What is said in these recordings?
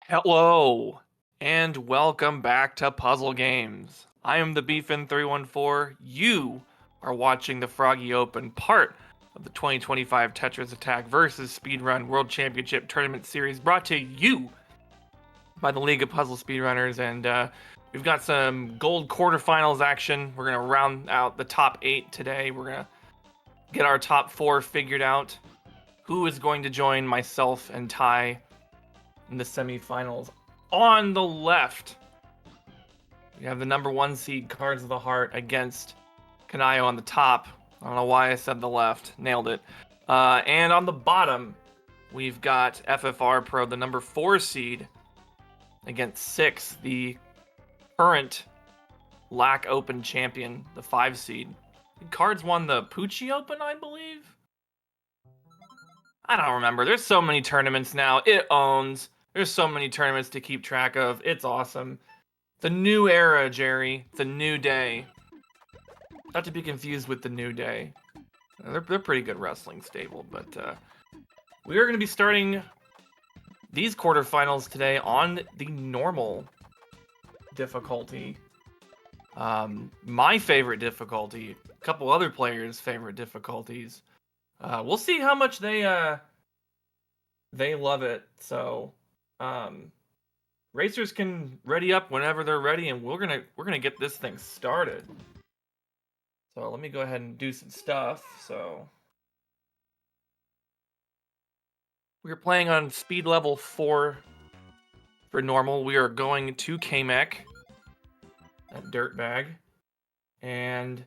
Hello, and welcome back to Puzzle Games. I am the Beefin314. You are watching the Froggy Open, part of the 2025 Tetris Attack vs. Speedrun World Championship Tournament Series, brought to you by the League of Puzzle Speedrunners. And we've got some gold quarterfinals action. We're going to round out the top 8 today. We're going to get our top 4 figured out. Who is going to join myself and Ty in the semifinals? On the left, we have the number 1 seed Cards of the Heart against Kynayo on the top. I don't know why I said the left. Nailed it. And on the bottom, we've got FFR Pro, the number 4 seed, against 6, the current LAC Open champion, the 5 seed. Cards won the Pucci Open, I believe? I don't remember. There's so many tournaments now. It owns. There's so many tournaments to keep track of. It's awesome. The new era, Jerry. The new day. Not to be confused with the New Day. They're pretty good wrestling stable, but we are going to be starting these quarterfinals today on the normal difficulty. My favorite difficulty. A couple other players' favorite difficulties. We'll see how much they love it. So racers can ready up whenever they're ready, and we're gonna get this thing started. So let me go ahead and do some stuff. So we're playing on speed level 4 for normal. We are going to Kamek, that dirtbag, and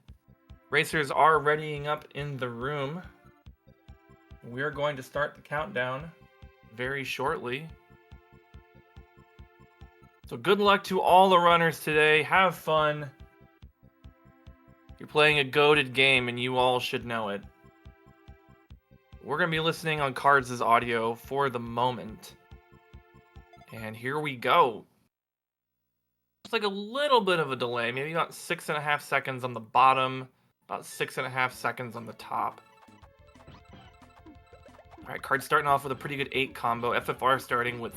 racers are readying up in the room. We're going to start the countdown very shortly. So good luck to all the runners today. Have fun. You're playing a goated game and you all should know it. We're going to be listening on Cards' audio for the moment. And here we go. It's like a little bit of a delay. Maybe about 6.5 seconds on the bottom, about 6.5 seconds on the top. Alright, Cards starting off with a pretty good 8 combo. FFR starting with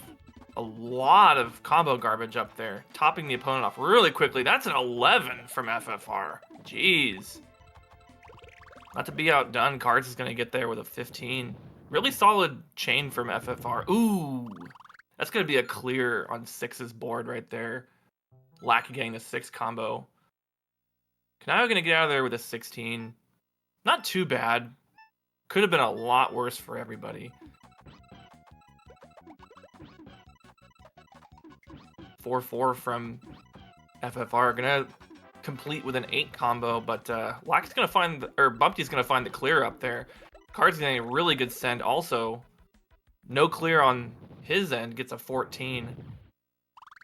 a lot of combo garbage up there, topping the opponent off really quickly. That's an 11 from FFR. Jeez. Not to be outdone, Cards is going to get there with a 15. Really solid chain from FFR. Ooh, that's going to be a clear on 6's board right there. Lackey getting the 6 combo. Kynayo going to get out of there with a 16. Not too bad. Could have been a lot worse for everybody. 4-4 from FFR. Gonna complete with an 8 combo, but Lack's gonna find, or Bumpty's gonna find the clear up there. Card's getting a really good send. Also, no clear on his end, gets a 14.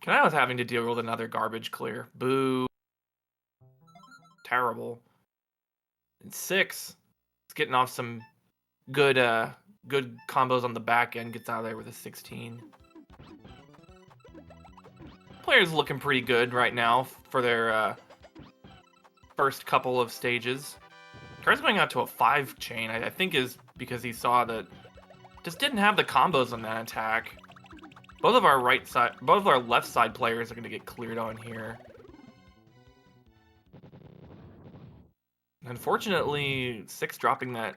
Kynayo's having to deal with another garbage clear. Boo. Terrible. And 6, it's getting off some good good combos on the back end, gets out of there with a 16. Players looking pretty good right now for their first couple of stages. Card's going out to a 5 chain, I think is because he saw that just didn't have the combos on that attack. Both of our left side players are going to get cleared on here. Unfortunately, 6 dropping a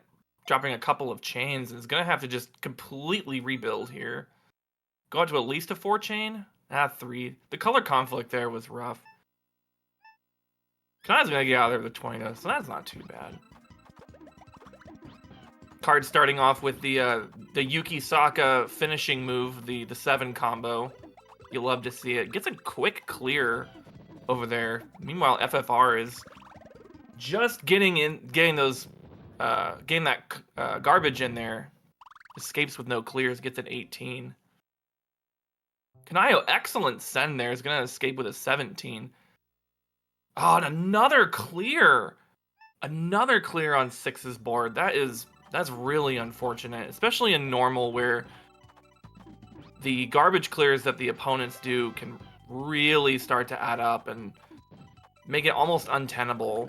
couple of chains is going to have to just completely rebuild here. Go out to at least a 4 chain. 3. The color conflict there was rough. Kynayo's gonna get out of there with a 20 though, so that's not too bad. Card starting off with the Yuki Saka finishing move, the 7 combo. You love to see it. Gets a quick clear over there. Meanwhile, FFR is just getting that garbage in there. Escapes with no clears, gets an 18. Kynayo, excellent send there, is going to escape with a 17. Oh, and another clear. Another clear on 6's board. That's really unfortunate, especially in normal where the garbage clears that the opponents do can really start to add up and make it almost untenable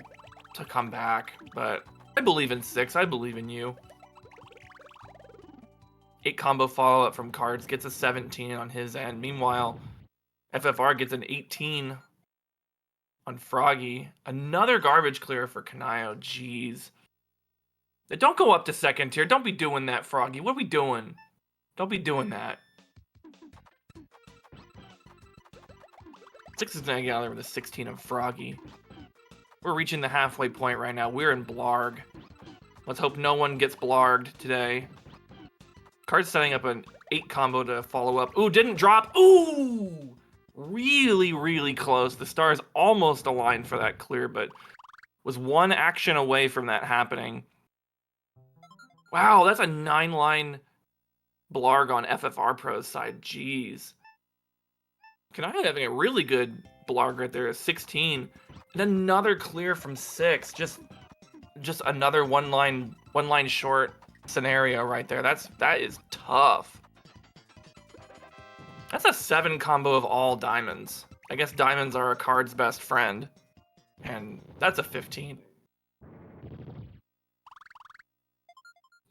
to come back. But I believe in 6. I believe in you. 8 combo follow-up from Cards, gets a 17 on his end. Meanwhile, FFR gets an 18 on Froggy. Another garbage clear for Kynayo. Jeez. Don't go up to second tier. Don't be doing that, Froggy. What are we doing? Don't be doing that. 6 is gonna get out there with a 16 of Froggy. We're reaching the halfway point right now. We're in Blarg. Let's hope no one gets Blarged today. Card's setting up an 8 combo to follow up. Ooh, didn't drop. Ooh! Really, really close. The stars almost aligned for that clear, but was one action away from that happening. Wow, that's a 9-line Blarg on FFR Pro's side. Jeez. Kynayo having a really good Blarg right there, 16. And another clear from 6. Just another one line short scenario right there. That is tough. That's a 7 combo of all diamonds. I guess diamonds are a card's best friend. And that's a 15.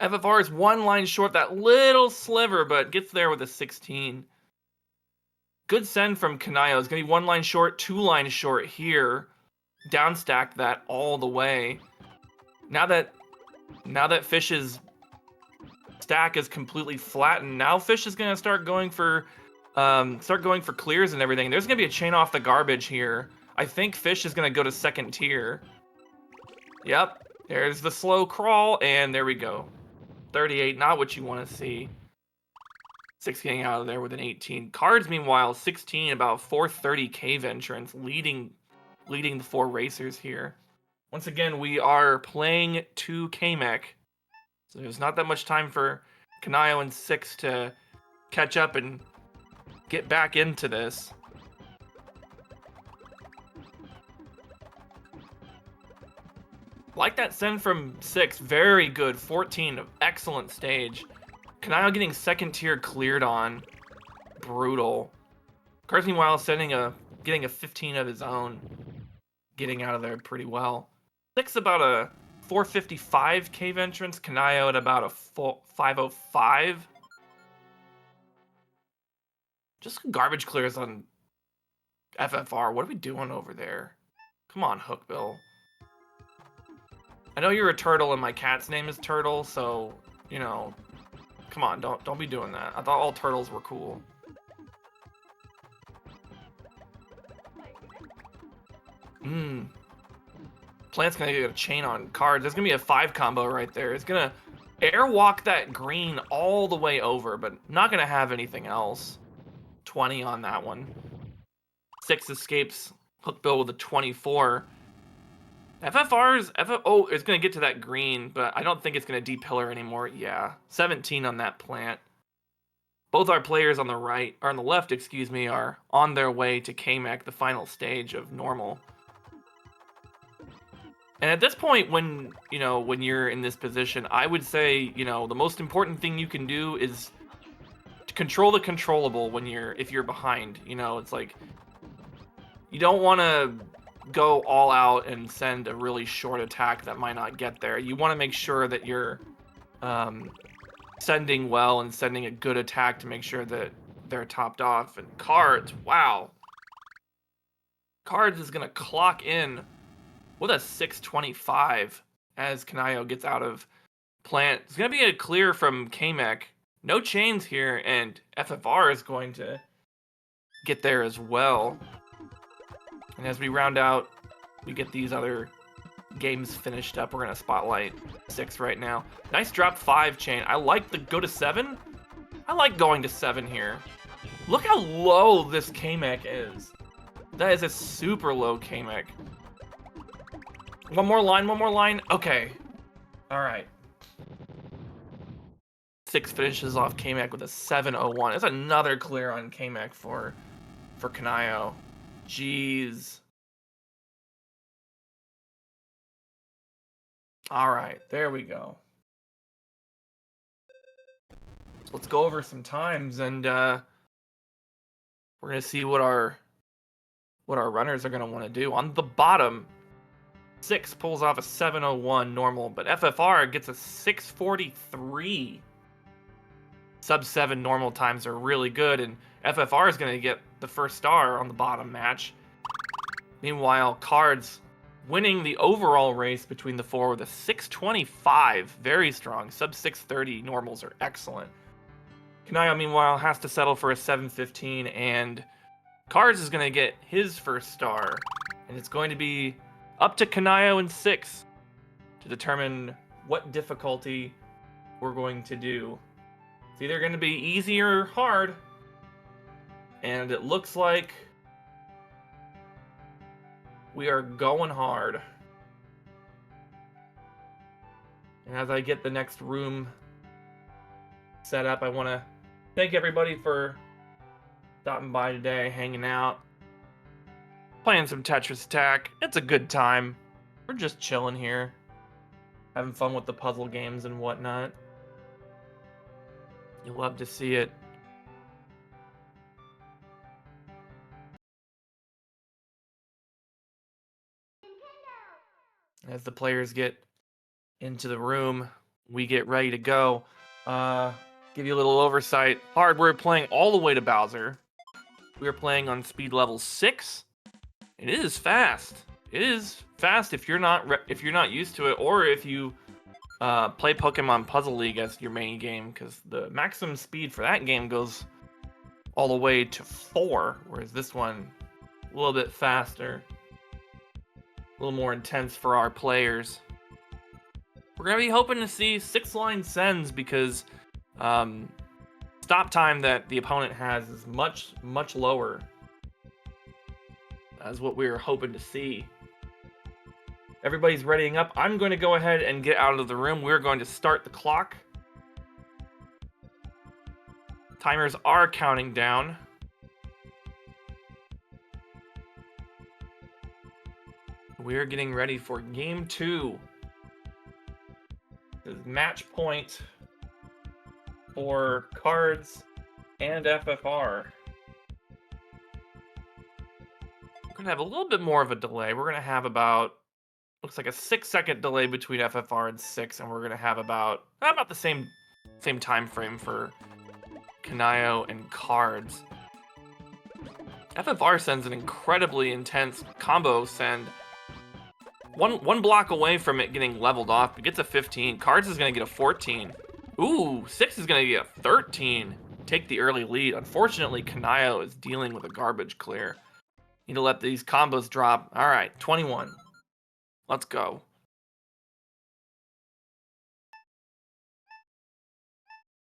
FFR is 1 line short, that little sliver, but gets there with a 16. Good send from Kynayo. It's going to be 1 line short, 2 lines short here. Downstacked that all the way. Now that Fish's stack is completely flattened, now Fish is going to start going for clears and everything. There's going to be a chain off the garbage here. I think Fish is going to go to second tier. Yep, there's the slow crawl, and there we go. 38, not what you want to see. 6 getting out of there with an 18. Cards, meanwhile, 16, about 430 cave entrance, leading the 4 racers here. Once again, we are playing 2 K-Mech, so there's not that much time for Kynayo and 6 to catch up and get back into this. Like that send from 6, very good. 14, excellent stage. Kynayo getting second tier cleared on. Brutal. Cards, meanwhile, getting a 15 of his own. Getting out of there pretty well. 6 about a 455 cave entrance. Kynayo at about a 505. Just garbage clears on FFR. What are we doing over there? Come on, Hookbill. I know you're a turtle and my cat's name is Turtle, so, you know, come on, don't be doing that. I thought all turtles were cool. Plant's gonna get a chain on Cards. There's gonna be a 5 combo right there. It's gonna airwalk that green all the way over, but not gonna have anything else. 20 on that one. 6 escapes Hookbill with a 24. Oh, it's gonna get to that green, but I don't think it's gonna de-pillar anymore. Yeah, 17 on that plant. Both our players on the right, or on the left, excuse me, are on their way to K-Mech, the final stage of normal. And at this point, when you're in this position, I would say, the most important thing you can do is to control the controllable if you're behind. It's like, you don't want to go all out and send a really short attack that might not get there. You want to make sure that you're sending well and sending a good attack to make sure that they're topped off. And Cards, wow. Cards is going to clock in with a 625 as Kynayo gets out of plant. It's going to be a clear from K-Mech. No chains here, and FFR is going to get there as well. And as we round out, we get these other games finished up. We're going to spotlight 6 right now. Nice drop 5 chain. I like the go to 7. I like going to 7 here. Look how low this K-Mech is. That is a super low K-Mech. One more line. Okay. All right. 6 finishes off K-Mech with a 701. That's another clear on K-Mech for Kynayo. Jeez. All right, there we go. So let's go over some times, and we're gonna see what our runners are gonna want to do. On the bottom, 6 pulls off a 701 normal, but FFR gets a 643. Sub 7 normal times are really good, and FFR is going to get the first star on the bottom match. Meanwhile, Cards winning the overall race between the four with a 625, very strong. Sub 630 normals are excellent. Kynayo, meanwhile, has to settle for a 715, and Cards is going to get his first star, and it's going to be up to Kynayo in 6 to determine what difficulty we're going to do. It's either going to be easy or hard, and it looks like we are going hard. And as I get the next room set up, I want to thank everybody for stopping by today, hanging out, playing some Tetris Attack. It's a good time. We're just chilling here, having fun with the puzzle games and whatnot. You'll love to see it. As the players get into the room, we get ready to go. Give you a little oversight. Hard, we're playing all the way to Bowser. We are playing on speed level 6. It is fast. It is fast if you're not used to it, or if you play Pokemon Puzzle League as your main game, because the maximum speed for that game goes all the way to 4, whereas this one a little bit faster, a little more intense for our players. We're gonna be hoping to see 6-line sends, because stop time that the opponent has is much lower. That's what we're hoping to see. Everybody's readying up. I'm going to go ahead and get out of the room. We're going to start the clock. Timers are counting down. We're getting ready for game 2. This is match point for Cards and FFR. We're going to have a little bit more of a delay. We're going to have about, looks like a 6-second delay between FFR and 6, and we're going to have about the same time frame for Kynayo and Cards. FFR sends an incredibly intense combo send. One block away from it getting leveled off, it gets a 15. Cards is going to get a 14. Ooh, 6 is going to get a 13. Take the early lead. Unfortunately, Kynayo is dealing with a garbage clear. Need to let these combos drop. All right, 21. Let's go.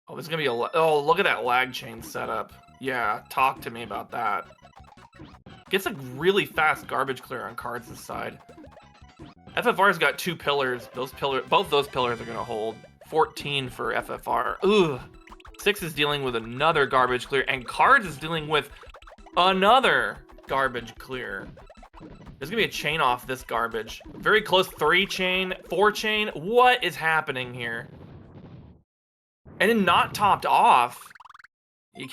Oh, there's going to be a... Oh, look at that lag chain setup. Yeah, talk to me about that. Gets a really fast garbage clear on Cards' side. FFR's got 2 pillars. Both those pillars are going to hold. 14 for FFR. Ugh. 6 is dealing with another garbage clear, and Cards is dealing with another garbage clear. There's going to be a chain off this garbage. Very close. 3 chain, 4 chain. What is happening here? And then not topped off. You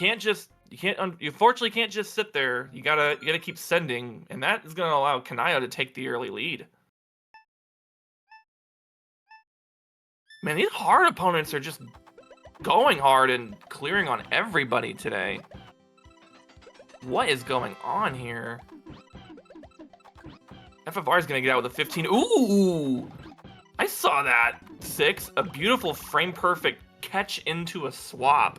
unfortunately can't just sit there. You gotta keep sending, and that is going to allow Kynayo to take the early lead. Man, these hard opponents are just going hard and clearing on everybody today. What is going on here? FFR is going to get out with a 15. Ooh! I saw that. 6. A beautiful frame-perfect catch into a swap.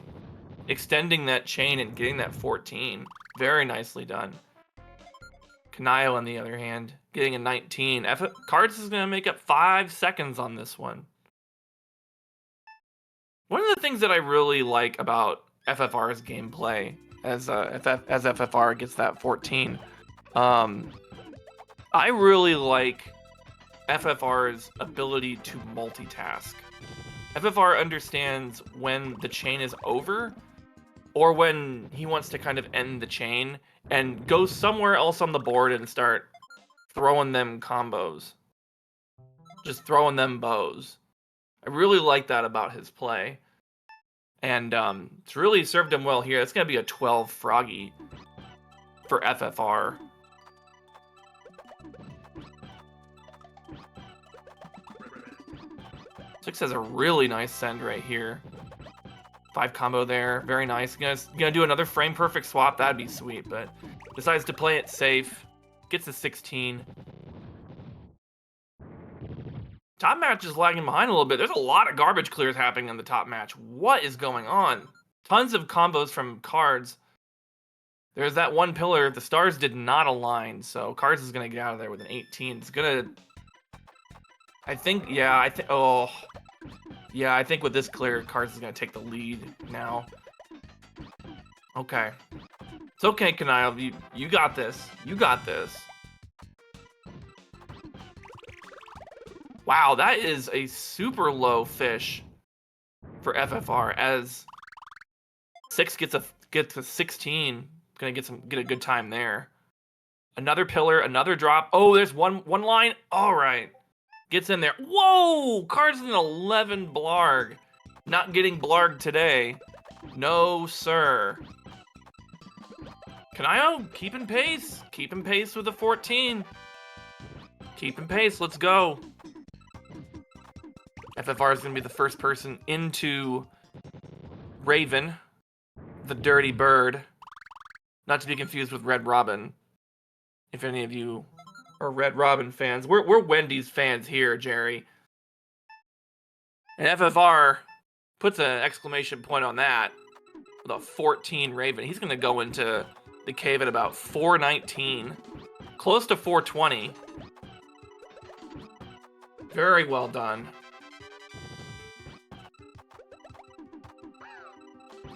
Extending that chain and getting that 14. Very nicely done. Kynayo, on the other hand, getting a 19. Cards is going to make up 5 seconds on this one. One of the things that I really like about FFR's gameplay, as FFR gets that 14, I really like FFR's ability to multitask. FFR understands when the chain is over, or when he wants to kind of end the chain and go somewhere else on the board and start throwing them combos. Just throwing them bows. I really like that about his play. And it's really served him well here. It's going to be a 12 Froggy for FFR. Six has a really nice send right here. 5 combo there. Very nice. Gonna do another frame perfect swap. That'd be sweet, but decides to play it safe. Gets a 16. Top match is lagging behind a little bit. There's a lot of garbage clears happening in the top match. What is going on? Tons of combos from Cards. There's that one pillar. The stars did not align, so Cards is gonna get out of there with an 18. It's gonna... I think with this clear, Cards is gonna take the lead now. Okay. It's okay, Kynayo. You got this. You got this. Wow, that is a super low fish for FFR as 6 gets a 16. Gonna get a good time there. Another pillar, another drop. Oh, there's one line. All right. Gets in there. Whoa! Cards an 11 blarg. Not getting blarg today. No, sir. Kynayo, keeping pace. Keeping pace with the 14. Keeping pace. Let's go. FFR is going to be the first person into Raven, the dirty bird. Not to be confused with Red Robin. If any of you are Red Robin fans. We're Wendy's fans here, Jerry. And FFR puts an exclamation point on that with a 14 Raven. He's going to go into the cave at about 419. Close to 420. Very well done.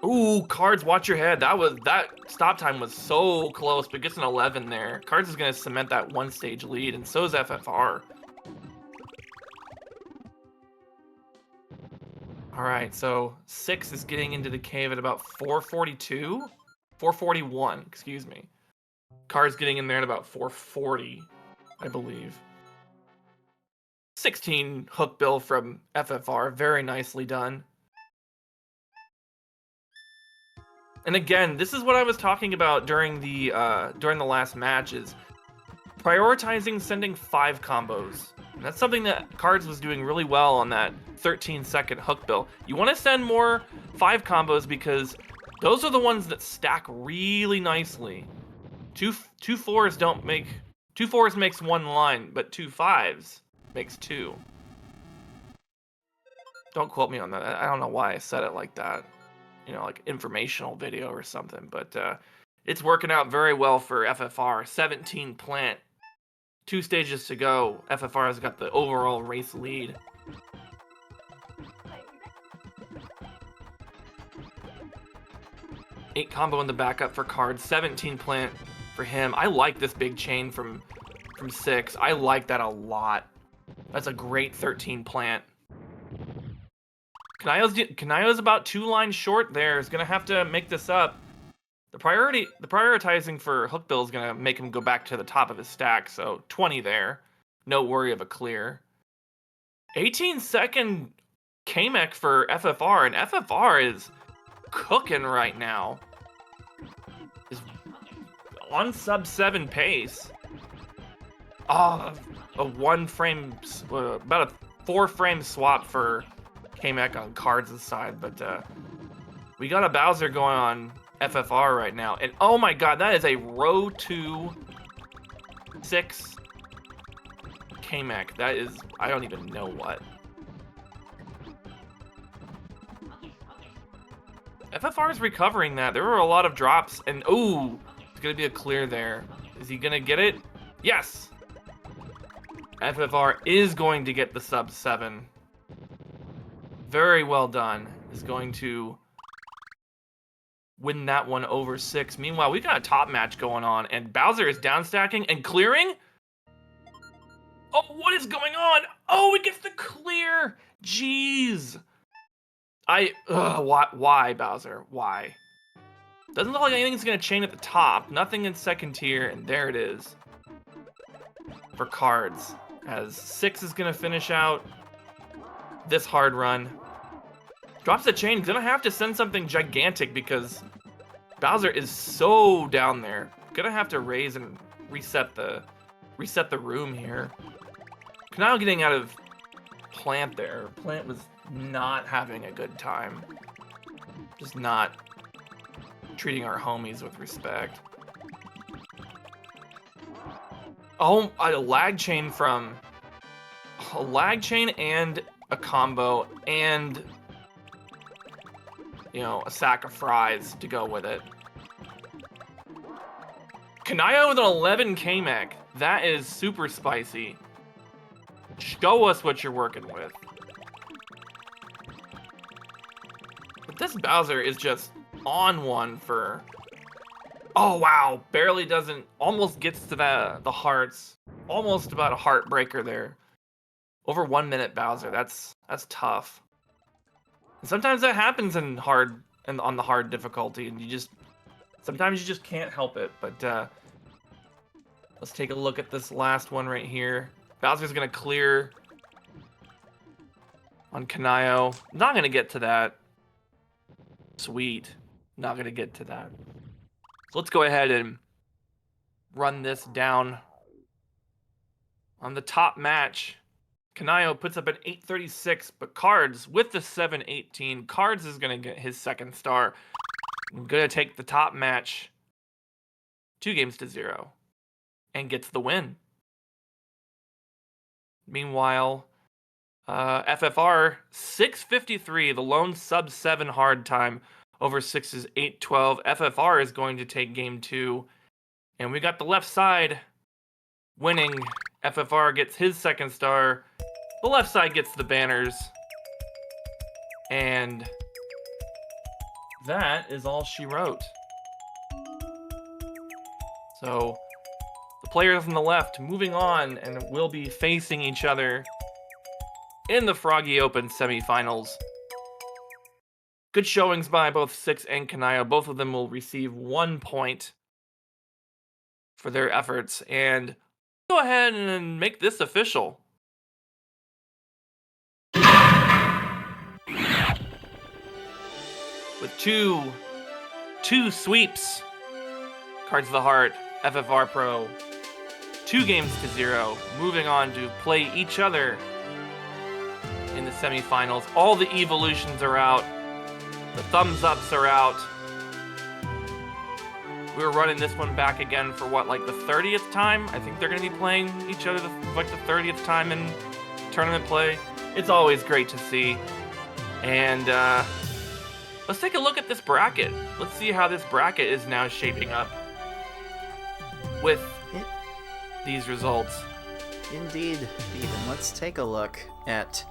Ooh, Cards, watch your head. That stop time was so close, but gets an 11 there. Cards is going to cement that one stage lead, and so is FFR. All right, so 6 is getting into the cave at about 442? 441, excuse me. Cards getting in there at about 440, I believe. 16 hook bill from FFR, very nicely done. And again, this is what I was talking about during the last match, is prioritizing sending 5 combos. And that's something that Cards was doing really well on that 13-second hook bill. You want to send more 5 combos because those are the ones that stack really nicely. Two fours makes one line, but 2 5s makes 2. Don't quote me on that. I don't know why I said it like that. You know, like informational video or something, but it's working out very well for FFR. 17 plant, 2 stages to go. FFR has got the overall race lead. Eight combo in the backup for Cards, 17 plant for him. I like this big chain from 6. I like that a lot. That's a great 13 plant. Kynayo's about 2 lines short there. Is gonna have to make this up. The prioritizing for hook bill is gonna make him go back to the top of his stack. So 20 there, no worry of a clear. 18-second K-Mech for FFR, and FFR is cooking right now. Is on sub 7 pace. A 1 frame, about a 4 frame swap for K-Mech on Cards' side, but we got a Bowser going on FFR right now, and oh my god, that is a row 2 6 K-Mech. That is, I don't even know what. FFR is recovering that. There were a lot of drops, and ooh, it's gonna be a clear there. Is he gonna get it? Yes! FFR is going to get the sub 7. Very well done. Is going to win that one over 6. Meanwhile, we got a top match going on, and Bowser is down stacking and clearing. Oh, what is going on? Oh, it gets the clear. Jeez. Why, Bowser? Why? Doesn't look like anything's gonna chain at the top. Nothing in second tier, and there it is. For Cards. As 6 is gonna finish out this hard run. Drops the chain, gonna have to send something gigantic because Bowser is so down there. Gonna have to raise and reset the room here. Kynayo getting out of Plant there. Plant was not having a good time. Just not treating our homies with respect. Oh, a lag chain from... A lag chain and a combo and, you know, a sack of fries to go with it. Kynayo with an 11 K-Mech. That is super spicy. Show us what you're working with. But this Bowser is just on one for... Oh, wow. Barely doesn't... Almost gets to the hearts. Almost about a heartbreaker there. Over 1 minute Bowser. That's tough. And sometimes that happens in hard... And on the hard difficulty. And you just... Sometimes you just can't help it. But, let's take a look at this last one right here. Bowser's gonna clear on Kynayo. Not gonna get to that. Sweet. Not gonna get to that. So let's go ahead and run this down. On the top match, Kynayo puts up an 836, but Cards with the 718. Cards is gonna get his second star. I'm gonna take the top match 2-0 and gets the win. Meanwhile, FFR 653, the lone sub 7 hard time over 6's 812. FFR is going to take game 2, and we got the left side winning. FFR gets his second star. The left side gets the banners, and that is all she wrote. So the players on the left moving on and will be facing each other in the Froggy Open semifinals. Good showings by both 6 and Kynayo. Both of them will receive 1 point for their efforts. And go ahead and make this official. With two sweeps, Cards of the Heart, FFR Pro, 2-0, moving on to play each other in the semifinals. All the evolutions are out. The thumbs ups are out. We're running this one back again for what, like the 30th time? I think they're going to be playing each other like the 30th time in tournament play. It's always great to see. And let's take a look at this bracket. Let's see how this bracket is now shaping up with these results. Indeed, Ethan. Let's take a look at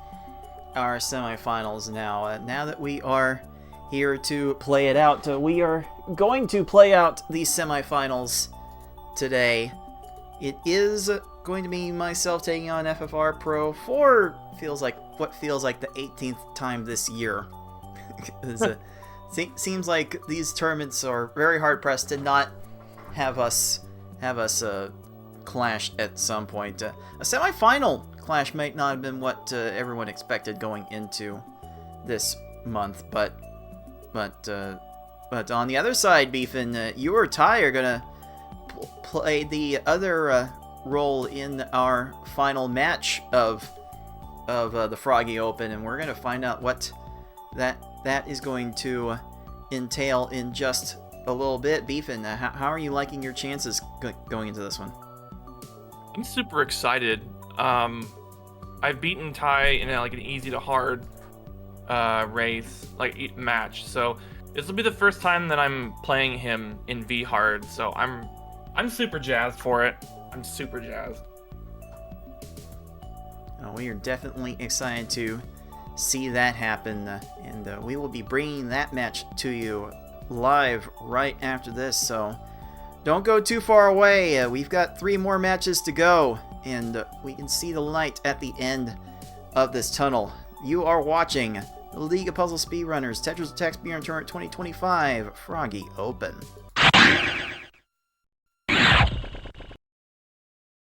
our semifinals now. Now that we are here to play it out, we are going to play out these semifinals today. It is going to be myself taking on FFR Pro for what feels like the 18th time this year. Seems like these tournaments are very hard pressed to not have us clash at some point. A semifinal clash might not have been what everyone expected going into this month, but on the other side, Beefin, you or Ty are gonna play the other role in our final match of the Froggy Open, and we're gonna find out what that is going to entail in just a little bit. Beefin, how are you liking your chances going into this one? I'm super excited. I've beaten Ty in like an easy to hard race, like match. So this will be the first time that I'm playing him in V hard. So I'm super jazzed for it. I'm super jazzed. We are definitely excited to see that happen, and we will be bringing that match to you live right after this. So don't go too far away. We've got 3 more matches to go, and we can see the light at the end of this tunnel. You are watching the League of Puzzle Speedrunners Tetris Attack Speedrun Tournament 2025 Froggy Open.